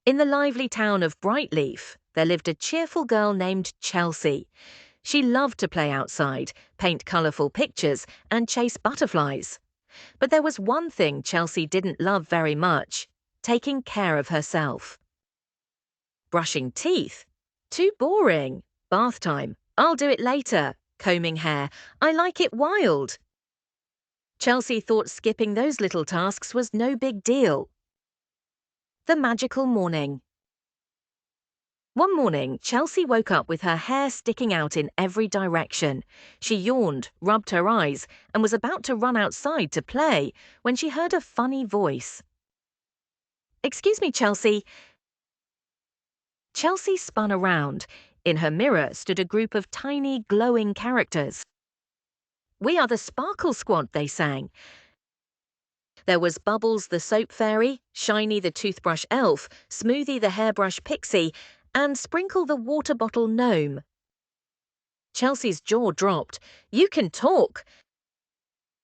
In the lively town of Brightleaf, there lived a cheerful girl named Chelsea. She loved to play outside, paint colourful pictures, and chase butterflies. But there was one thing Chelsea didn't love very much: taking care of herself. Brushing teeth? Too boring. Bath time? I'll do it later. Combing hair? I like it wild. Chelsea thought skipping those little tasks was no big deal. The magical morning. One morning, Chelsea woke up with her hair sticking out in every direction. She yawned, rubbed her eyes, and was about to run outside to play when she heard a funny voice. "Excuse me, Chelsea." Chelsea spun around. In her mirror stood a group of tiny, glowing characters. "We are the Sparkle Squad," they sang. There was Bubbles the Soap Fairy, Shiny the Toothbrush Elf, Smoothie the Hairbrush Pixie, and Sprinkle the Water Bottle Gnome. Chelsea's jaw dropped. "You can talk."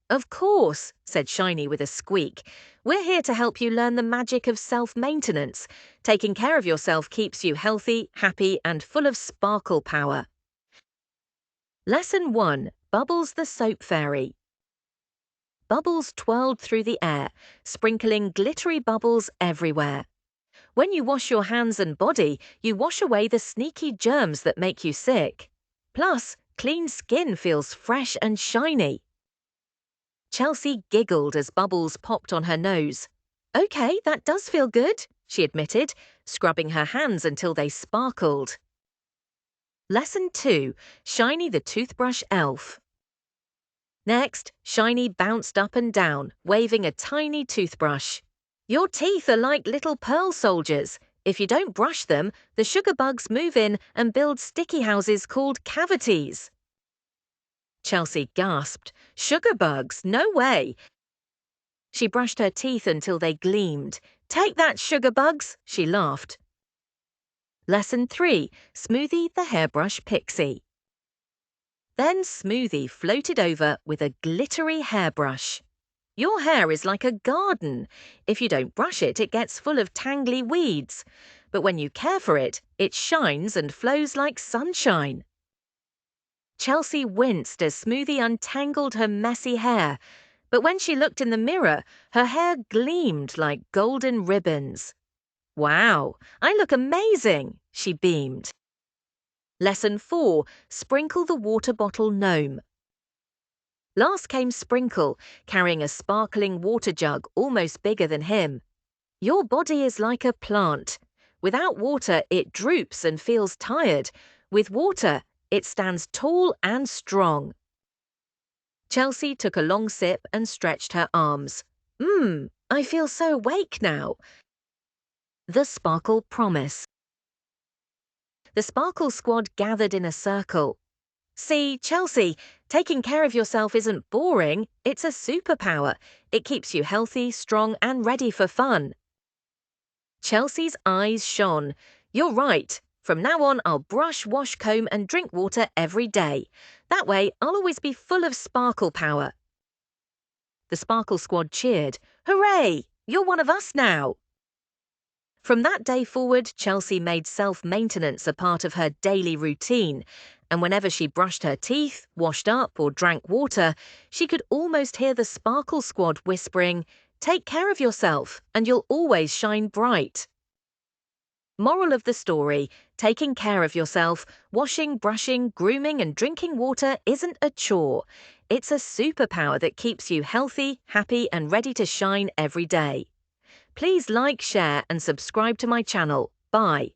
"Of course," said Shiny with a squeak. "We're here to help you learn the magic of self-maintenance. Taking care of yourself keeps you healthy, happy, and full of sparkle power." Lesson 1. Bubbles the Soap Fairy. Bubbles twirled through the air, sprinkling glittery bubbles everywhere. When you wash your hands and body, you wash away the sneaky germs that make you sick. Plus, clean skin feels fresh and shiny. Chelsea giggled as bubbles popped on her nose. "Okay, that does feel good," she admitted, scrubbing her hands until they sparkled. Lesson 2. Shiny the Toothbrush Elf. Next, Shiny bounced up and down, waving a tiny toothbrush. "Your teeth are like little pearl soldiers. If you don't brush them, the sugar bugs move in and build sticky houses called cavities." Chelsea gasped. "Sugar bugs? No way." She brushed her teeth until they gleamed. "Take that, sugar bugs," she laughed. Lesson 3. Smoothie the Hairbrush Pixie. Then Smoothie floated over with a glittery hairbrush. "Your hair is like a garden. If you don't brush it, it gets full of tangly weeds. But when you care for it, it shines and flows like sunshine." Chelsea winced as Smoothie untangled her messy hair, but when she looked in the mirror, her hair gleamed like golden ribbons. "Wow, I look amazing," she beamed. Lesson 4. Sprinkle the Water Bottle Gnome. Last came Sprinkle, carrying a sparkling water jug almost bigger than him. "Your body is like a plant. Without water, it droops and feels tired. With water, it stands tall and strong." Chelsea took a long sip and stretched her arms. I feel so awake now." The Sparkle Promise. The Sparkle Squad gathered in a circle. "See, Chelsea, taking care of yourself isn't boring, it's a superpower. It keeps you healthy, strong, and ready for fun." Chelsea's eyes shone. "You're right. From now on, I'll brush, wash, comb, and drink water every day. That way, I'll always be full of sparkle power." The Sparkle Squad cheered. "Hooray! You're one of us now." From that day forward, Chelsea made self-maintenance a part of her daily routine, and whenever she brushed her teeth, washed up, or drank water, she could almost hear the Sparkle Squad whispering, "Take care of yourself, and you'll always shine bright." Moral of the story: taking care of yourself, washing, brushing, grooming, and drinking water isn't a chore. It's a superpower that keeps you healthy, happy, and ready to shine every day. Please like, share, and subscribe to my channel. Bye.